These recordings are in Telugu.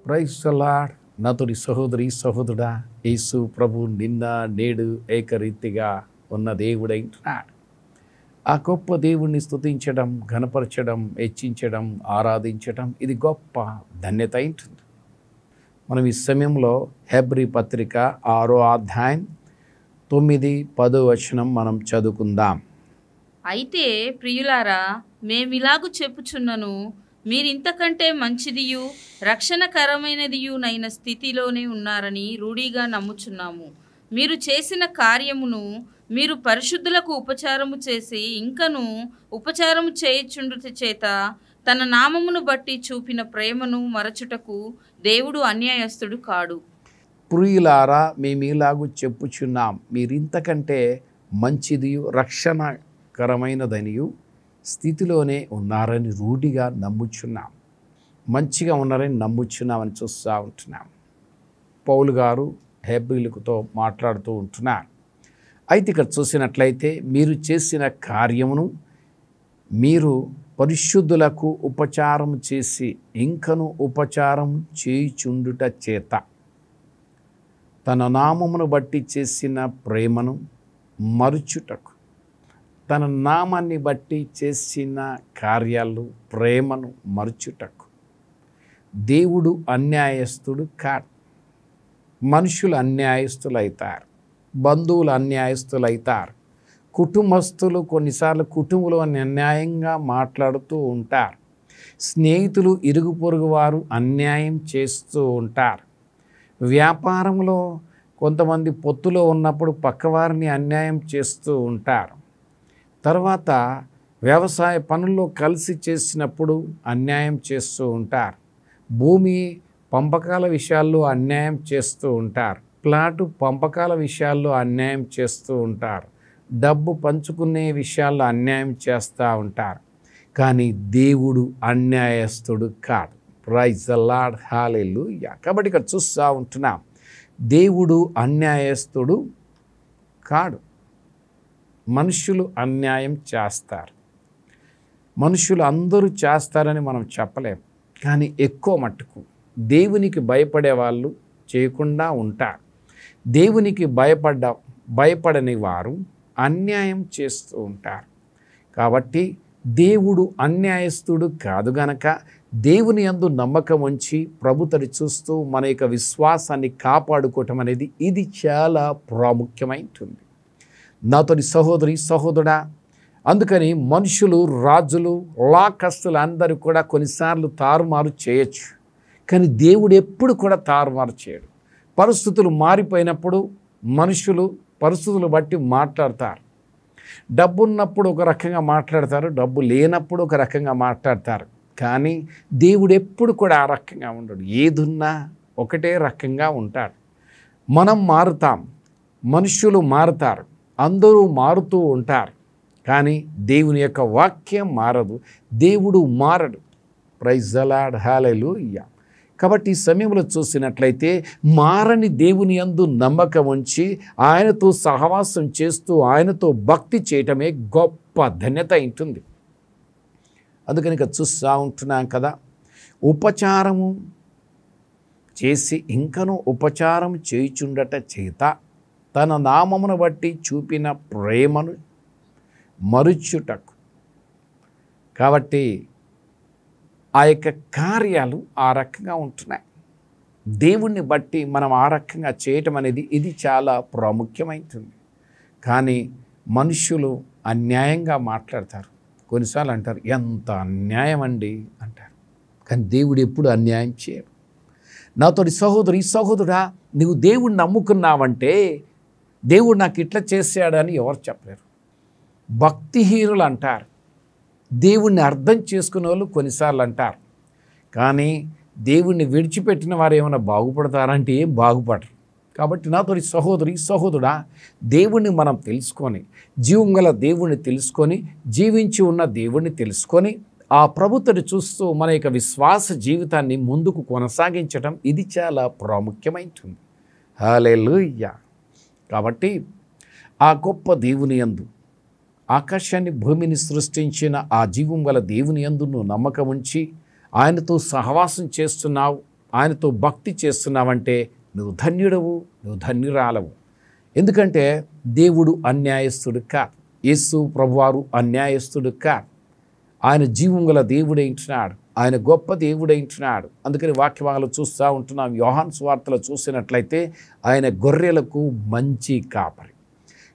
Praise the lord. నాతోటి సహోదరి సహోదరుడా, యేసు ప్రభు నిన్న నేడు ఏకరీతిగా ఉన్న దేవుడైంటున్నాడు. ఆ గొప్ప దేవుణ్ణి స్తుతించడం, ఘనపరచడం, హెచ్చించడం, ఆరాధించడం ఇది గొప్ప ధన్యత అయింటుంది. మనం ఈ సమయంలో హెబ్రీ పత్రిక 6వ అధ్యాయం 9, 10 వచనం మనం చదువుకుందాం. అయితే ప్రియులారా, మేమిలాగు చెప్పుచున్నను, మీరింతకంటే మంచిదియు రక్షణకరమైనదియునైన స్థితిలోనే ఉన్నారని రూఢిగా నమ్ముచున్నాము. మీరు చేసిన కార్యమును మీరు పరిశుద్ధులకు ఉపచారము చేసి ఇంకను ఉపచారము చేయుచుండుట చేత తన నామమును బట్టి చూపిన ప్రేమను మరచుటకు దేవుడు అన్యాయస్తుడు కాడు. ప్రియులారా, మేమిలాగు చెప్పుచున్నాం, మీరింతకంటే మంచిదియు రక్షణకరమైనదనియు స్థితిలోనే ఉన్నారని రూఢిగా నమ్ముచున్నాం. మంచిగా ఉన్నారని నమ్ముచున్నామని చూస్తూ ఉంటున్నాం. పౌలు గారు హెబ్రీలతో మాట్లాడుతూ ఉంటున్నారు. అయితే ఇక్కడ చూసినట్లయితే మీరు చేసిన కార్యమును మీరు పరిశుద్ధులకు ఉపచారం చేసి ఇంకను ఉపచారం చేయుచుండుట చేత తన నామమును బట్టి చేసిన ప్రేమను మరుచుటకు, తన నామాన్ని బట్టి చేసిన కార్యాలు ప్రేమను మరుచుటకు దేవుడు అన్యాయస్తుడు కాడు. మనుషులు అన్యాయస్తులైతారు, బంధువులు అన్యాయస్తులైతారు, కుటుంబస్తులు కొన్నిసార్లు కుటుంబంలో అన్యాయంగా మాట్లాడుతూ ఉంటారు, స్నేహితులు ఇరుగు పొరుగు వారు అన్యాయం చేస్తూ ఉంటారు, వ్యాపారంలో కొంతమంది పొత్తులో ఉన్నప్పుడు పక్కవారిని అన్యాయం చేస్తూ ఉంటారు, తర్వాత వ్యవసాయ పనుల్లో కలిసి చేసినప్పుడు అన్యాయం చేస్తూ ఉంటారు, భూమి పంపకాల విషయాల్లో అన్యాయం చేస్తూ ఉంటారు, ప్లాటు పంపకాల విషయాల్లో అన్యాయం చేస్తూ ఉంటారు, డబ్బు పంచుకునే విషయాల్లో అన్యాయం చేస్తూ ఉంటారు. కానీ దేవుడు అన్యాయస్తుడు కాడు. Praise the Lord, hallelujah. కాబట్టి ఇక్కడ చూస్తూ ఉంటున్నాం, దేవుడు అన్యాయస్తుడు కాడు. మనుషులు అన్యాయం చేస్తారు, మనుషులు అందరూ చేస్తారని మనం చెప్పలేం. కానీ ఎక్కువ మట్టుకు దేవునికి భయపడే వాళ్ళు చేయకుండా ఉంటారు. దేవునికి భయపడని వారు అన్యాయం చేస్తూ ఉంటారు. కాబట్టి దేవుడు అన్యాయస్తుడు కాదు గనక దేవుని యందు నమ్మకం ఉంచి ప్రభుతడి చూస్తూ మన యొక్క విశ్వాసాన్ని కాపాడుకోవటం అనేది ఇది చాలా ప్రాముఖ్యమైనది. నాతోని సహోదరి సహోదరుడా, అందుకని మనుషులు, రాజులు, లాకస్తులు అందరూ కూడా కొన్నిసార్లు తారుమారు చేయొచ్చు. కానీ దేవుడు ఎప్పుడు కూడా తారుమారు చేయడు. పరిస్థితులు మారిపోయినప్పుడు మనుషులు పరిస్థితులు బట్టి మాట్లాడతారు. డబ్బు ఉన్నప్పుడు ఒక రకంగా మాట్లాడతారు, డబ్బు లేనప్పుడు ఒక రకంగా మాట్లాడతారు. కానీ దేవుడు ఎప్పుడు కూడా ఆ రకంగా ఉండడు. ఏదున్నా ఒకటే రకంగా ఉంటాడు. మనం మారుతాం, మనుషులు మారుతారు, అందరూ మారుతూ ఉంటారు. కానీ దేవుని యొక్క వాక్యం మారదు, దేవుడు మారడు. Praise the Lord, hallelujah. కాబట్టి ఈ సమయంలో చూసినట్లయితే మారని దేవుని యందు నమ్మకం ఉంచి ఆయనతో సహవాసం చేస్తూ ఆయనతో భక్తి చేయటమే గొప్ప ధన్యత ఉంటుంది. అందుకని ఇక చూస్తూ ఉంటున్నాం కదా, ఉపచారము చేసి ఇంకను ఉపచారం చేయుచుండట చేత తన నామమును బట్టి చూపిన ప్రేమను మరుచుటకు. కాబట్టి ఆ యొక్క కార్యాలు ఆ రకంగా ఉంటున్నాయి. దేవుణ్ణి బట్టి మనం ఆ రకంగా చేయటం అనేది ఇది చాలా ప్రాముఖ్యమైనది. కానీ మనుషులు అన్యాయంగా మాట్లాడతారు. కొన్నిసార్లు అంటారు, ఎంత అన్యాయం అండి అంటారు. కానీ దేవుడు ఎప్పుడు అన్యాయం చేయడు. నాతోటి సహోదరి సహోదరుడా, నువ్వు దేవుడిని నమ్ముకున్నావంటే దేవుడు నాకు ఇట్లా చేశాడని ఎవరు చెప్పలేరు. భక్తిహీనులు అంటారు, దేవుణ్ణి అర్థం చేసుకునే వాళ్ళు కొన్నిసార్లు అంటారు. కానీ దేవుణ్ణి విడిచిపెట్టిన వారు ఏమైనా బాగుపడతారంటే ఏం బాగుపడరు. కాబట్టి నాతోటి సహోదరి సహోదరుడా, దేవుణ్ణి మనం తెలుసుకొని, జీవం గల దేవుణ్ణి తెలుసుకొని, జీవించి ఉన్న దేవుణ్ణి తెలుసుకొని ఆ ప్రభుత్వని చూస్తూ మన యొక్క విశ్వాస జీవితాన్ని ముందుకు కొనసాగించడం ఇది చాలా ప్రాముఖ్యమైనది. హల్లెలూయా. కాబట్టి ఆ గొప్ప దేవుని యందు, ఆకాశాన్ని భూమిని సృష్టించిన ఆ జీవం గల దేవుని యందు నువ్వు నమ్మకం ఉంచి ఆయనతో సహవాసం చేస్తున్నావు. ఆయనతో భక్తి చేస్తున్నావంటే నువ్వు ధన్యుడవు, నువ్వు ధన్యురాలవు. ఎందుకంటే దేవుడు అన్యాయస్తుడు కాదు, యేసు ప్రభువారు అన్యాయస్తుడు కాదు. ఆయన జీవం గల దేవుడైంటున్నాడు, ఆయన గొప్ప దేవుడైంటున్నాడు. అందుకని వాక్యభాగాలు చూస్తూ ఉంటున్నాం. యోహాను సువార్తలో చూసినట్లయితే ఆయన గొర్రెలకు మంచి కాపరి,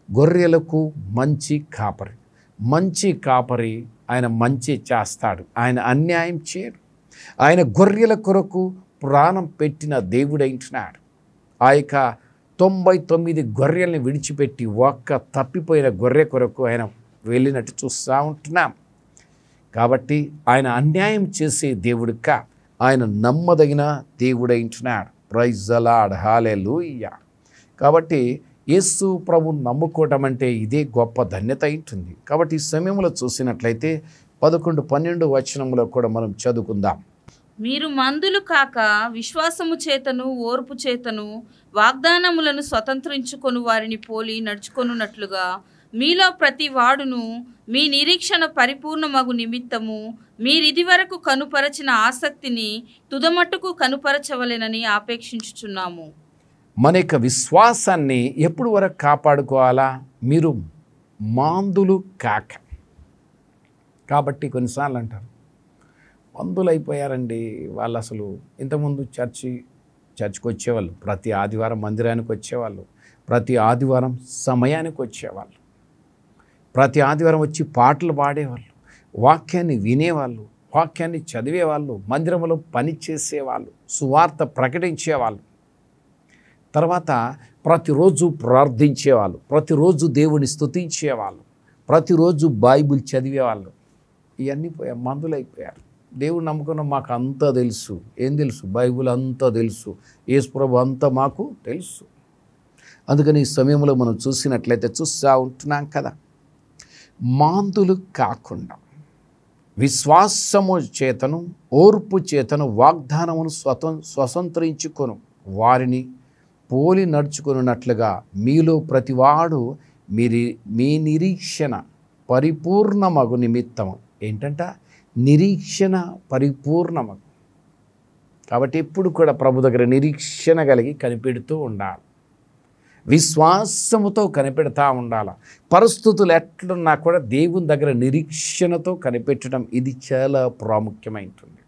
గొర్రెలకు మంచి కాపరి. మంచి కాపరి ఆయన మంచి చేస్తాడు, ఆయన అన్యాయం చేయడు. ఆయన గొర్రెల కొరకు ప్రాణం పెట్టిన దేవుడైంటున్నాడు. ఆ యొక్క 99 గొర్రెల్ని విడిచిపెట్టి ఒక్క తప్పిపోయిన గొర్రె కొరకు ఆయన వెళ్ళినట్టు చూస్తూ ఉంటున్నాం. కాబట్టి ఆయన అన్యాయం చేసే దేవుడుక, ఆయన నమ్మదగిన దేవుడైంటున్నాడు. Praise the lord, hallelujah. కాబట్టి యేసు ప్రభువును నమ్ముకోవటం అంటే ఇదే గొప్ప ధన్యత ఉంటుంది. కాబట్టి ఈ సమయంలో చూసినట్లయితే 11, 12 వచనంలో కూడా మనం చదువుకుందాం. మీరు మందులు కాక విశ్వాసము చేతను ఓర్పు చేతను వాగ్దానములను స్వతంత్రించుకొని వారిని పోలి నడుచుకొనున్నట్లుగా మీలో ప్రతి వాడును మీ నిరీక్షణ పరిపూర్ణమగు నిమిత్తము మీరిది వరకు కనుపరచిన ఆసక్తిని తుదమట్టుకు కనుపరచవలెనని ఆపేక్షించుచున్నాము. మన యొక్క విశ్వాసాన్ని ఎప్పుడు వరకు కాపాడుకోవాలా? మీరు మందులు కాక. కాబట్టి కొన్నిసార్లు అంటారు, మందులు అయిపోయారండి వాళ్ళు. అసలు ఇంతకుముందు చర్చికి వచ్చేవాళ్ళు, ప్రతి ఆదివారం మందిరానికి వచ్చేవాళ్ళు, ప్రతి ఆదివారం సమయానికి వచ్చేవాళ్ళు, ప్రతి ఆదివారం వచ్చి పాటలు పాడేవాళ్ళు, వాక్యాన్ని వినేవాళ్ళు, వాక్యాన్ని చదివేవాళ్ళు, మందిరంలో పని చేసేవాళ్ళు, సువార్త ప్రకటించేవాళ్ళు, తర్వాత ప్రతిరోజు ప్రార్థించేవాళ్ళు, ప్రతిరోజు దేవుని స్తుతించేవాళ్ళు, ప్రతిరోజు బైబిల్ చదివేవాళ్ళు. ఇవన్నీ మందులు అయిపోయారు. దేవుడు నమ్ముకున్న మాకు అంతా తెలుసు. ఏం తెలుసు? బైబిల్ అంతా తెలుసు, యేసు ప్రభు అంతా మాకు తెలుసు. అందుకని ఈ సమయంలో మనం చూసినట్లయితే చూస్తూ ఉంటున్నాం కదా, మందులు కాకుండా విశ్వాసము చేతను ఓర్పు చేతను వాగ్దానమును స్వతంత్రించుకొను వారిని పోలి నడుచుకున్నట్లుగా మీలో ప్రతివాడు మీ నిరీక్షణ పరిపూర్ణమగు నిమిత్తము. ఏంటంట? నిరీక్షణ పరిపూర్ణమగు. కాబట్టి ఎప్పుడు కూడా ప్రభు దగ్గర నిరీక్షణ కలిగి కనిపెడుతూ ఉండాలి, విశ్వాసముతో కనిపెడతా ఉండాలి. పరిస్థితులు ఎట్లున్నా కూడా దేవుని దగ్గర నిరీక్షణతో కనిపెట్టడం ఇది చాలా ప్రాముఖ్యమైనది.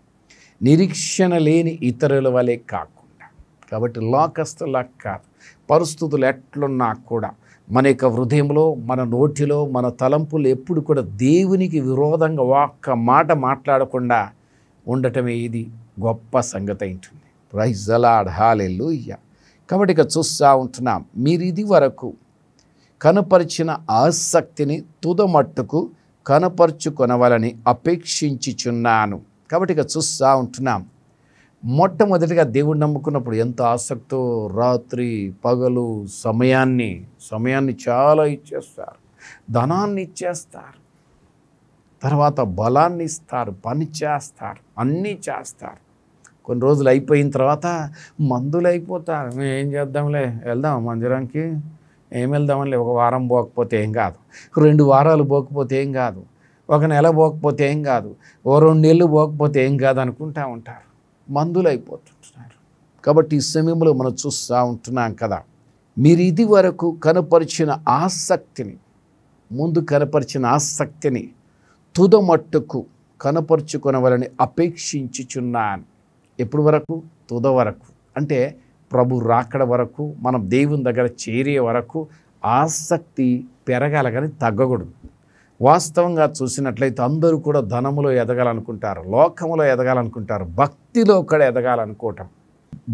నిరీక్షణ లేని ఇతరుల వలె కాకుండా. కాబట్టి లోకస్తులా కాదు, పరిస్థితులు ఎట్లున్నా కూడా మన యొక్క హృదయంలో, మన నోటిలో, మన తలంపులు ఎప్పుడు కూడా దేవునికి విరోధంగా ఒక్క మాట మాట్లాడకుండా ఉండటమే ఇది గొప్ప సంగతి ఉంటుంది. Praise the lord, hallelujah. కాబట్టి ఇక చూస్తూ ఉంటున్నాం, మీరు ఇది వరకు కనపరిచిన ఆసక్తిని తుదమట్టుకు కనపరుచుకొనవలని అపేక్షించుచున్నాను. కాబట్టి ఇక చూస్తూ ఉంటున్నాం, మొట్టమొదటిగా దేవుడు నమ్ముకున్నప్పుడు ఎంత ఆసక్తో రాత్రి పగలు సమయాన్ని చాలా ఇచ్చేస్తారు, ధనాన్ని ఇచ్చేస్తారు, తర్వాత బలాన్ని ఇస్తారు, పని చేస్తారు, అన్నీ చేస్తారు. కొన్ని రోజులు అయిపోయిన తర్వాత మందులు అయిపోతారు. మేము ఏం చేద్దాంలే, వెళ్దాం మందిరానికి, ఏం వెళ్దాంలే, ఒక వారం పోకపోతే ఏం కాదు, 2 వారాలు పోకపోతే ఏం కాదు, 1 నెల పోకపోతే ఏం కాదు, 2 నెలలు పోకపోతే ఏం కాదు అనుకుంటూ ఉంటారు. మందులు అయిపోతుంటున్నారు. కాబట్టి ఈ సమయంలో మనం చూస్తూ ఉంటున్నాం కదా, మీరు ఇది వరకు కనపరిచిన ఆసక్తిని, ముందు కనపరిచిన ఆసక్తిని తుదమట్టుకు కనపరుచుకొనవలని అపేక్షించుచున్నాను. ఎప్పుడు వరకు? తుద వరకు. అంటే ప్రభు రాకడ వరకు, మనం దేవుని దగ్గర చేరే వరకు ఆసక్తి పెరగాలి కానీ తగ్గకూడదు. వాస్తవంగా చూసినట్లయితే అందరూ కూడా ధనములో ఎదగాలనుకుంటారు, లోకములో ఎదగాలనుకుంటారు, భక్తిలో కూడా ఎదగాలనుకోవటం.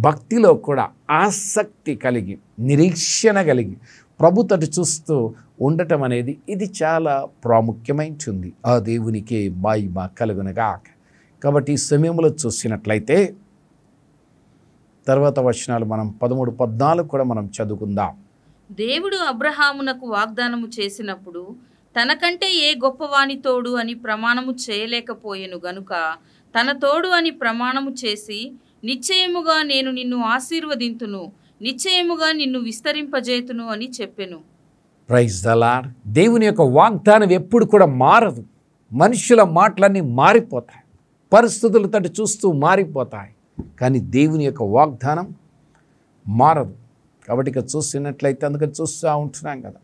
భక్తిలో కూడా ఆసక్తి కలిగి, నిరీక్షణ కలిగి ప్రభు తటి చూస్తూ ఉండటం అనేది ఇది చాలా ప్రాముఖ్యమైనది. ఆ దేవునికి మహిమ కలుగునుగాక. కాబట్టి ఈ సమయంలో చూసినట్లయితే తర్వాత వచనాలు మనం 13, 14 కూడా మనం చదువుకుందాం. దేవుడు అబ్రహామునకు వాగ్దానము చేసినప్పుడు తనకంటే ఏ గొప్పవాని తోడు అని ప్రమాణము చేయలేకపోయెను గనుక తన తోడు అని ప్రమాణము చేసి, నిశ్చయముగా నేను నిన్ను ఆశీర్వదింతును, నిశ్చయముగా నిన్ను విస్తరింపజేతును అని చెప్పెను. Praise the Lord. దేవుని యొక్క వాగ్దానం ఎప్పుడు కూడా మారదు. మనుషుల మాటలన్నీ మారిపోతాయి, పరిస్థితులు తటి చూస్తూ మారిపోతాయి, కానీ దేవుని యొక్క వాగ్దానం మారదు. కాబట్టి ఇక చూస్తున్నట్లయితే అందుకని చూస్తూ ఉంటున్నాం కదా,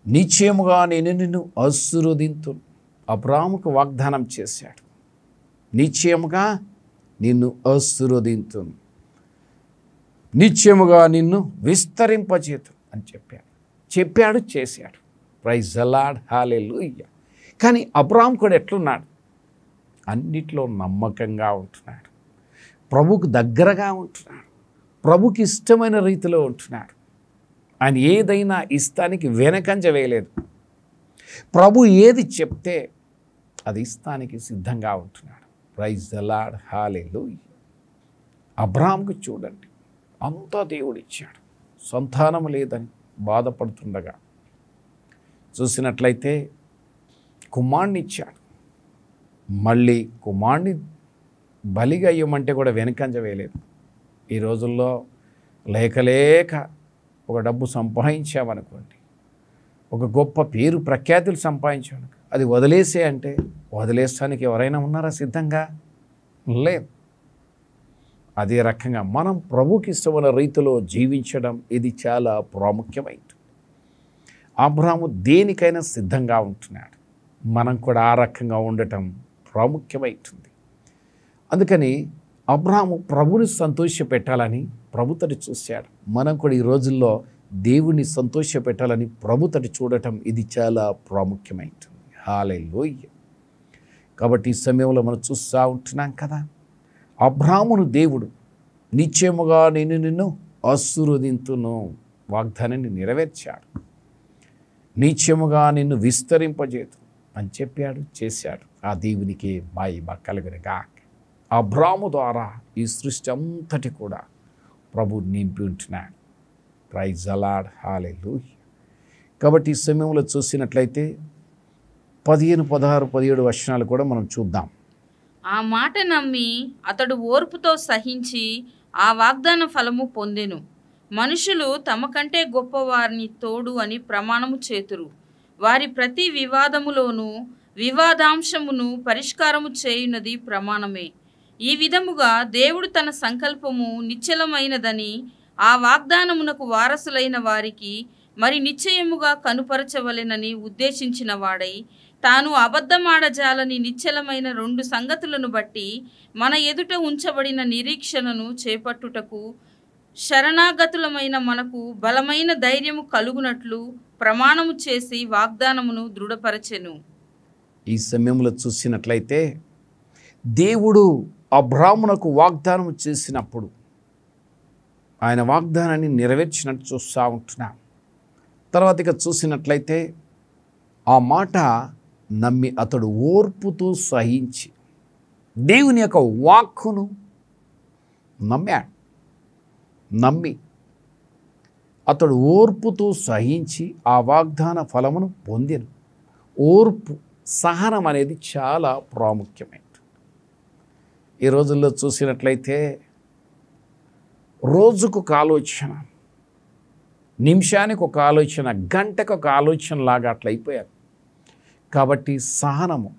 నిశ్చయముగా నేను నిన్ను ఆశీర్వదింతును. అబ్రాహాముకు వాగ్దానం చేశాడు, నిశ్చయముగా నిన్ను ఆశీర్వదింతును, నిశ్చయముగా నిన్ను విస్తరింపజేతును అని చెప్పాడు, చేశాడు. ప్రైజ్ ది లార్డ్, హల్లెలూయా. కానీ అబ్రాహాం కూడా ఎట్లున్నాడు? అన్నిట్లో నమ్మకంగా ఉంటున్నాడు, ప్రభుకు దగ్గరగా ఉంటున్నాడు, ప్రభుకి ఇష్టమైన రీతిలో ఉంటున్నాడు. ఆయన ఏదైనా ఇస్తానికి వెనకంజ వేయలేదు. ప్రభు ఏది చెప్తే అది ఇస్తానికి సిద్ధంగా ఉంటున్నాడు. ప్రైజ్ ది లార్డ్, హల్లెలూయా. అబ్రాహాంకు చూడండి, అంతా దేవుడిచ్చాడు, సంతానం లేదని బాధపడుతుండగా చూసినట్లయితే కుమారుని ఇచ్చాడు. మళ్ళీ కుమారుని బలిగా ఇవ్వమంటే కూడా వెనకంజ వేయలేదు. ఈ రోజుల్లో లేక ఒక డబ్బు సంపాదించామనుకోండి, ఒక గొప్ప పేరు ప్రఖ్యాతులు సంపాదించామనుకో, అది వదిలేసే అంటే వదిలేస్తానికి ఎవరైనా ఉన్నారా సిద్ధంగా? లేదు. అదే రకంగా మనం ప్రభుకి ఇష్టమైన రీతిలో జీవించడం ఇది చాలా ప్రాముఖ్యమైనది. అబ్రాహాము దేనికైనా సిద్ధంగా ఉంటున్నాడు, మనం కూడా ఆ రకంగా ఉండటం ప్రాముఖ్యమైంది. అందుకని అబ్రాహాము ప్రభుని సంతోషపెట్టాలని ప్రభుతటి చూశాడు. మనం కూడా ఈ రోజుల్లో దేవుని సంతోషపెట్టాలని ప్రభుతటి చూడటం ఇది చాలా ప్రాముఖ్యమైనది. హల్లెలూయా. కాబట్టి ఈ సమయంలో మనం చూస్తూ ఉంటున్నాం కదా, అబ్రాహామును దేవుడు నిశ్చయముగా నేను నిన్ను ఆశీర్వదింతును వాగ్దానాన్ని నెరవేర్చాడు, నిశ్చయముగా నిన్ను విస్తరింపజేతు అని చెప్పాడు, చేశాడు. ఆ దేవునికి మహిమ కలుగునుగాక. అబ్రాహాము ద్వారా ఈ సృష్టి అంతటి కూడా ప్రభు నింపి ఉంటున్నాడు. Praise the Lord, hallelujah. కాబట్టి ఈ సమయంలో చూసినట్లయితే 15, 16, 17 వచనాలు కూడా మనం చూద్దాం. ఆ మాట నమ్మి అతడు ఓర్పుతో సహించి ఆ వాగ్దాన ఫలము పొందెను. మనుషులు తమ కంటే గొప్పవారిని తోడు అని ప్రమాణము చేతురు. వారి ప్రతి వివాదములోనూ వివాదాంశమును పరిష్కారము చేయునది ప్రమాణమే. ఈ విధముగా దేవుడు తన సంకల్పము నిశ్చలమైనదని ఆ వాగ్దానమునకు వారసులైన వారికి మరి నిశ్చయముగా కనుపరచవలెనని ఉద్దేశించిన వాడై తాను అబద్ధమాడజాలని నిశ్చలమైన 2 సంగతులను బట్టి మన ఎదుట ఉంచబడిన నిరీక్షణను చేపట్టుటకు శరణాగతులమైన మనకు బలమైన ధైర్యము కలుగునట్లు ప్రమాణము చేసి వాగ్దానమును దృఢపరచెను. ఈ సమయంలో చూసినట్లయితే దేవుడు అబ్రాహామునకు వాగ్దానం చేసినప్పుడు ఆయన వాగ్దానాన్ని నెరవేర్చినట్టు చూస్తూ ఉంటున్నాం. తర్వాత ఇక చూసినట్లయితే ఆ మాట నమ్మి అతడు ఓర్పుతో సహించి దేవుని యొక్క వాక్కును నమ్మాడు. నమ్మి అతడు ఓర్పుతో సహించి ఆ వాగ్దాన ఫలమును పొందెను. ఓర్పు, సహనం అనేది చాలా ప్రాముఖ్యమైనది. ఈ రోజుల్లో చూసినట్లయితే రోజుకు ఒక ఆలోచన, నిమిషానికి ఒక ఆలోచన, గంటకు ఒక ఆలోచన లాగా అట్లా అయిపోయారు. కాబట్టి సహనము,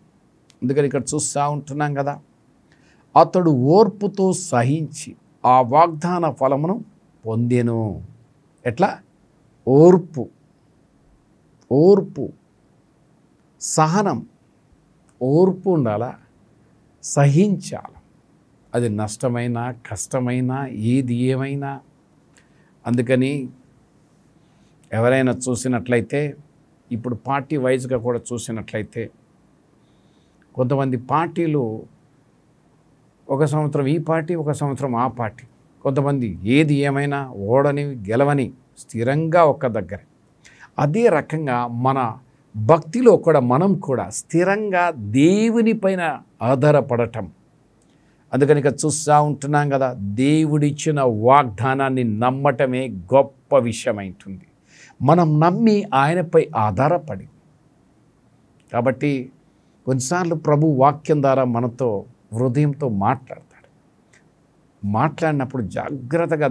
అందుకని ఇక్కడ చూస్తూ ఉంటున్నాం కదా, అతడు ఓర్పుతో సహించి ఆ వాగ్దాన ఫలమును పొందెను. ఎట్లా? ఓర్పు, సహనం, ఓర్పు ఉండాలా, సహించాలి. అది నష్టమైనా కష్టమైనా ఏది ఏమైనా. అందుకని ఎవరైనా చూసినట్లయితే ఇప్పుడు పార్టీ వైజ్గా కూడా చూసినట్లయితే కొంతమంది పార్టీలు ఒక సంవత్సరం ఈ పార్టీ, ఒక సంవత్సరం ఆ పార్టీ. కొంతమంది ఏది ఏమైనా ఓడని గెలవని స్థిరంగా ఒక్క దగ్గర. అదే రకంగా మన భక్తిలో కూడా మనం కూడా స్థిరంగా దేవుని పైన ఆధారపడటం. అందుకని ఇక చూస్తూ ఉంటున్నాం కదా, దేవుడిచ్చిన వాగ్దానాన్ని నమ్మటమే గొప్ప విషయమైంటుంది. మనం నమ్మి ఆయనపై ఆధారపడి. కాబట్టి కొన్నిసార్లు ప్రభు వాక్యం ద్వారా మనతో హృదయంతో మాట్లాడతాడు. మాట్లాడినప్పుడు జాగ్రత్తగా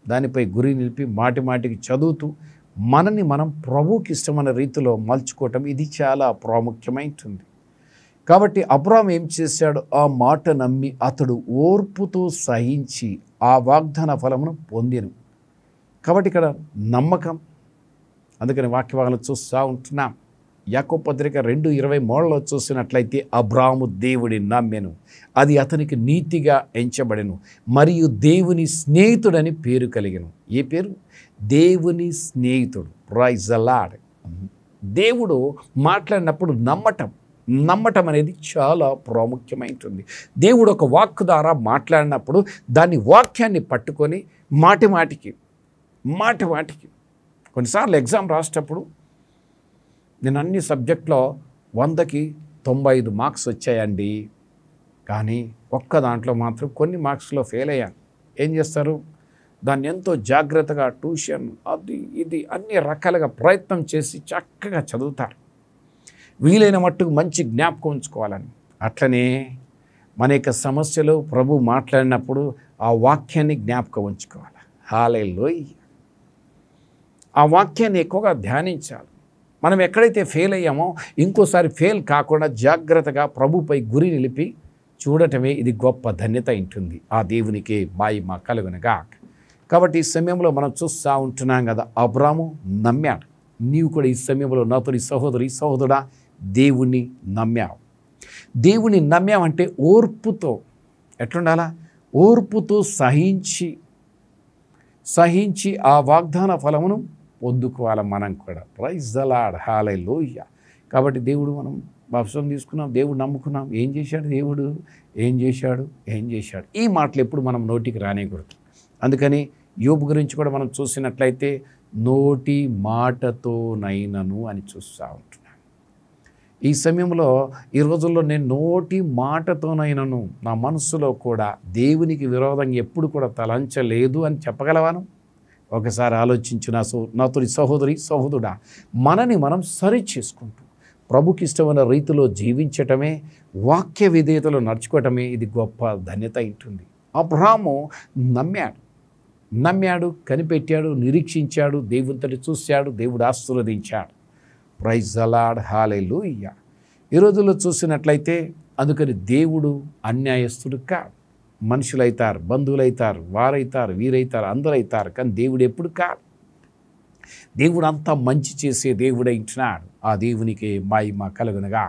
దానిపై గురి నిలిపి మాటి మాటికి చదువుతూ మనని మనం ప్రభువుకి ఇష్టమైన రీతిలో మలుచుకోవటం ఇది చాలా ప్రాముఖ్యమైంటుంది. కాబట్టి అబ్రాహాము ఏం చేశాడు? ఆ మాట నమ్మి అతడు ఓర్పుతో సహించి ఆ వాగ్దాన ఫలమును పొందెను. కాబట్టి ఇక్కడ నమ్మకం. అందుకని వాక్యభాగంలో చూస్తూ ఉంటున్నాం. యాకోబు పత్రిక 2:23 చూసినట్లయితే అబ్రాహాము దేవుడి నమ్మెను, అది అతనికి నీతిగా ఎంచబడెను, మరియు దేవుని స్నేహితుడని పేరు కలిగెను. ఏ పేరు? దేవుని స్నేహితుడు. Praise the Lord. దేవుడు మాట్లాడినప్పుడు నమ్మటం అనేది చాలా ప్రాముఖ్యమైనది. దేవుడు ఒక వాక్కు ద్వారా మాట్లాడినప్పుడు దాన్ని వాక్యాన్ని పట్టుకొని మాటి మాటికి కొన్నిసార్లు ఎగ్జామ్ రాసేటప్పుడు నేను అన్ని సబ్జెక్ట్లో 100కి 95 మార్క్స్ వచ్చాయండి, కానీ ఒక్క దాంట్లో మాత్రం కొన్ని మార్క్స్లో ఫెయిల్ అయ్యాను. ఏం చేస్తారు? దాన్ని ఎంతో జాగ్రత్తగా ట్యూషన్ అది ఇది అన్ని రకాలుగా ప్రయత్నం చేసి చక్కగా చదువుతారు, వీలైన మట్టుకు మంచి జ్ఞాపకం ఉంచుకోవాలని. అట్లనే మన యొక్క సమస్యలు ప్రభు మాట్లాడినప్పుడు ఆ వాక్యాన్ని జ్ఞాపకం ఉంచుకోవాలి. హల్లెలూయా. ఆ వాక్యాన్ని ఎక్కువగా ధ్యానించాలి. మనం ఎక్కడైతే ఫెయిల్ అయ్యామో ఇంకోసారి ఫెయిల్ కాకుండా జాగ్రత్తగా ప్రభుపై గురి నిలిపి చూడటమే ఇది గొప్ప ధన్యత ఉంటుంది. ఆ దేవునికి మహిమ కలుగునుగా. కాబట్టి ఈ సమయంలో మనం చూస్తూ ఉంటున్నాం కదా, అబ్రాహాము నమ్మాడు. నీవు కూడా ఈ సమయంలో నాతోని సహోదరుడా దేవుణ్ణి నమ్మావు. దేవుని నమ్మావంటే ఓర్పుతో ఎట్లుండాలా? ఓర్పుతో సహించి ఆ వాగ్దాన ఫలమును పొందుకోవాలి మనం కూడా. Praise the Lord. హల్లెలూయా. కాబట్టి దేవుడు మనం బాప్తిసం తీసుకున్నాం, దేవుడు నమ్ముకున్నాం. ఏం చేశాడు దేవుడు? ఏం చేశాడు? ఈ మాటలు ఎప్పుడు మనం నోటికి రానేకూడదు. అందుకని యోబు గురించి కూడా మనం చూసినట్లయితే నోటి మాటతోనైనను అని చూస్తూ ఉంటున్నాను. ఈ సమయంలో ఈ రోజుల్లో నేను నోటి మాటతోనైనను నా మనస్సులో కూడా దేవునికి విరోధంగా ఎప్పుడు కూడా తలంచలేదు అని చెప్పగలవాను? ఒకసారి ఆలోచించు నాతోని సహోదరుడా, మనని మనం సరి చేసుకుంటూ ప్రభుకి ఇష్టమైన రీతిలో జీవించటమే, వాక్య విధేయతలో నడుచుకోవటమే ఇది గొప్ప ధన్యత ఉంటుంది. అబ్రాహాము నమ్మాడు, కనిపెట్టాడు, నిరీక్షించాడు, దేవునితో చూశాడు, దేవుడు ఆశీర్వదించాడు. Praise the Lord. హల్లెలూయా. ఈ రోజుల్లో చూసినట్లయితే అందుకని దేవుడు అన్యాయస్తుడు కాదు. మనుషులైతారు, బంధువులైతారు, వారైతారు, వీరైతారు, అందరూ అవుతారు, కానీ దేవుడు ఎప్పుడు కాదు. దేవుడు అంతా మంచి చేసే దేవుడైంటున్నాడు. ఆ దేవునికి మహిమ కలుగునుగా.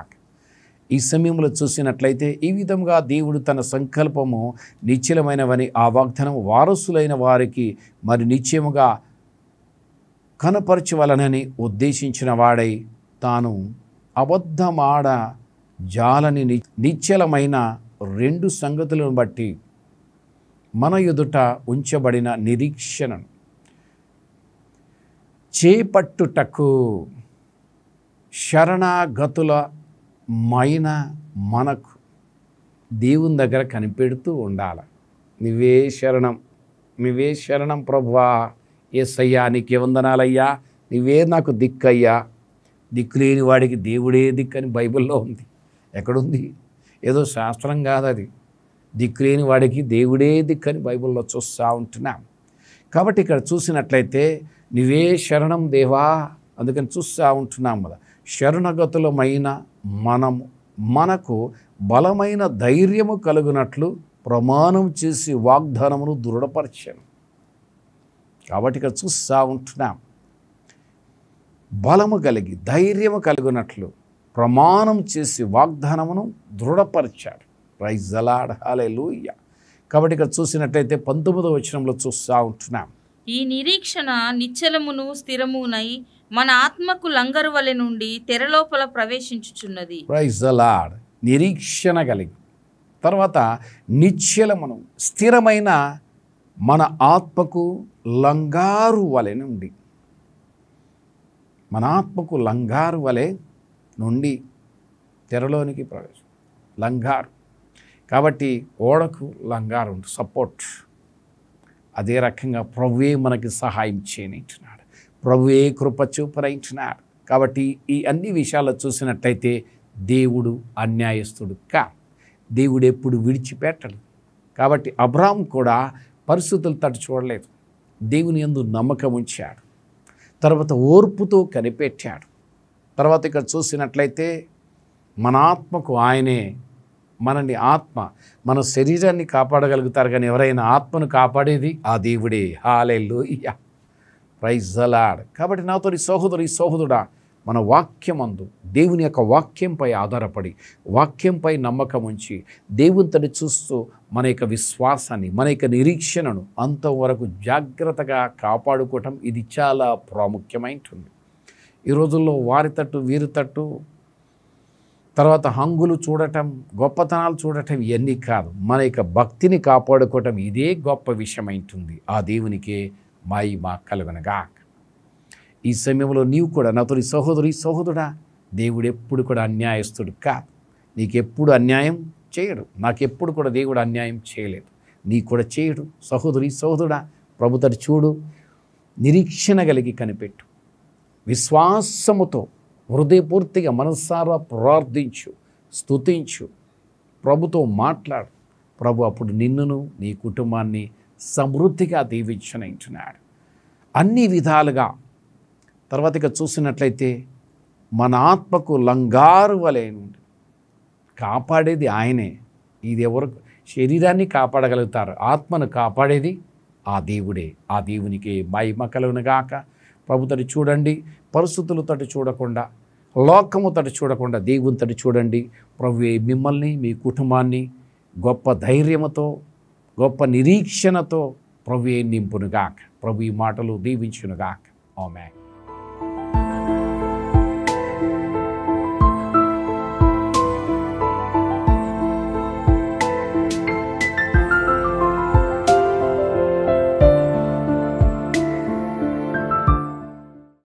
ఈ సమయంలో చూసినట్లయితే ఈ విధంగా దేవుడు తన సంకల్పము నిశ్చలమైనవని ఆ వాగ్దానం వారసులైన వారికి మరి నిశ్చయముగా కనపరచవలనని ఉద్దేశించిన వాడై తాను అబద్ధమాడ జాలని నిశ్చలమైన 2 సంగతులను బట్టి మన ఎదుట ఉంచబడిన నిరీక్షణను చేపట్టుటకు శరణాగతులమైన మనకు దేవుని దగ్గర కనిపెడుతూ ఉండాలి. నువ్వే శరణం ప్రభువా, యేసయ్యా నీకే వందనాలయ్యా, నువ్వే నాకు దిక్కయ్యా. దిక్కులేని వాడికి దేవుడే దిక్కని బైబిల్లో ఉంది. ఎక్కడుంది? ఏదో శాస్త్రం కాదు అది. దిక్కులేని వాడికి దేవుడే దిక్కని బైబిల్లో చూస్తూ ఉంటున్నాం. కాబట్టి ఇక్కడ చూసినట్లయితే నువ్వే శరణం దేవా, అందుకని చూస్తూ ఉంటున్నాం కదా. శరణగతులమైన మనకు బలమైన ధైర్యము కలుగునట్లు ప్రమాణం చేసి వాగ్దానమును దృఢపరిచాను. కాబట్టి ఇక్కడ చూస్తూ ఉంటున్నాం, బలము కలిగి ధైర్యము కలుగునట్లు ప్రమాణం చేసి వాగ్దానమును దృఢపరిచాడు. Praise the Lord. హల్లెలూయా. కాబట్టి ఇక్కడ చూసినట్లయితే 19వ వచనంలో చూస్తూ ఉంటున్నాం, ఈ నిరీక్షణ నిశ్చలమును స్థిరమునై మన ఆత్మకు లంగరు వలె నుండి తెరలోపల ప్రవేశించుచున్నది. Praise the Lord. నిరీక్షణ కలిగి, తర్వాత నిశ్చలమును స్థిరమైన మన ఆత్మకు లంగారు వలె నుండి, మన ఆత్మకు లంగారు వలె నుండి తెరలోనికి ప్రవేశం. లంగారు కాబట్టి ఓడకు లంగారు ఉంటుంది, సపోర్ట్. అదే రకంగా ప్రభువే మనకి సహాయం చేయనింటున్నాడు, ప్రభువే కృప చూపనింటున్నాడు. కాబట్టి ఈ అన్ని విషయాల్లో చూసినట్లయితే దేవుడు అన్యాయస్తుడు కా, దేవుడు ఎప్పుడు విడిచిపెట్టడు. కాబట్టి అబ్రాహాము కూడా పరిస్థితులు తట్టు చూడలేదు, దేవుని యందు నమ్మకం ఉంచాడు, తర్వాత ఓర్పుతో కనిపెట్టాడు. తర్వాత ఇక్కడ చూసినట్లయితే మన ఆత్మకు ఆయనే మనల్ని మన శరీరాన్ని కాపాడగలుగుతారు, కానీ ఎవరైనా ఆత్మను కాపాడేది ఆ దేవుడే. హల్లెలూయా, ప్రైజ్ ద లార్డ్. కాబట్టి నాతోని సహోదరుడా, మన వాక్యమందు దేవుని యొక్క వాక్యంపై ఆధారపడి, వాక్యంపై నమ్మకం ఉంచి, దేవునితోని చూస్తూ మన యొక్క విశ్వాసాన్ని, మన యొక్క నిరీక్షణను అంతవరకు జాగ్రత్తగా కాపాడుకోవటం ఇది చాలా ప్రాముఖ్యమైనటుంది. ఈ రోజుల్లో వారి తట్టు వీరి తట్టు, తర్వాత హంగులు చూడటం, గొప్పతనాలు చూడటం ఇవన్నీ కాదు. మన యొక్క భక్తిని కాపాడుకోవటం ఇదే గొప్ప విషయమైంటుంది. ఆ దేవునికే మహిమ కలుగునుగాక. ఈ సమయంలో నీవు కూడా నాతోని సహోదరుడా, దేవుడు ఎప్పుడు కూడా అన్యాయస్తుడు కాదు. నీకెప్పుడు అన్యాయం చేయడు. నాకెప్పుడు కూడా దేవుడు అన్యాయం చేయలేదు, నీ కూడా చేయడు. సహోదరుడా, ప్రభుతోటి చూడు, నిరీక్షణ కలిగి కనిపెట్టు, విశ్వాసముతో హృదయపూర్తిగా మనసారా ప్రార్థించు, స్తుతించు, ప్రభుతో మాట్లాడు. ప్రభు అప్పుడు నిన్నును నీ కుటుంబాన్ని సమృద్ధిగా దీవించనంటున్నాడు అన్ని విధాలుగా. తర్వాత ఇక చూసినట్లయితే మన ఆత్మకు లంగారు వలె నుండి కాపాడేది ఆయనే. ఇది ఎవరు శరీరాన్ని కాపాడగలుగుతారు, ఆత్మను కాపాడేది ఆ దేవుడే. ఆ దేవునికి మహిమ కలుగునుగాక. ప్రభుతోటి చూడండి, పరిస్థితులతోటి చూడకుండా, లోకముతోటి చూడకుండా దేవునితోటి చూడండి. ప్రభువే మిమ్మల్ని, మీ కుటుంబాన్ని గొప్ప ధైర్యముతో, గొప్ప నిరీక్షణతో ప్రభువే నింపునుగాక. ప్రభు ఈ మాటలు దీవించునుగాక. ఆమేన్.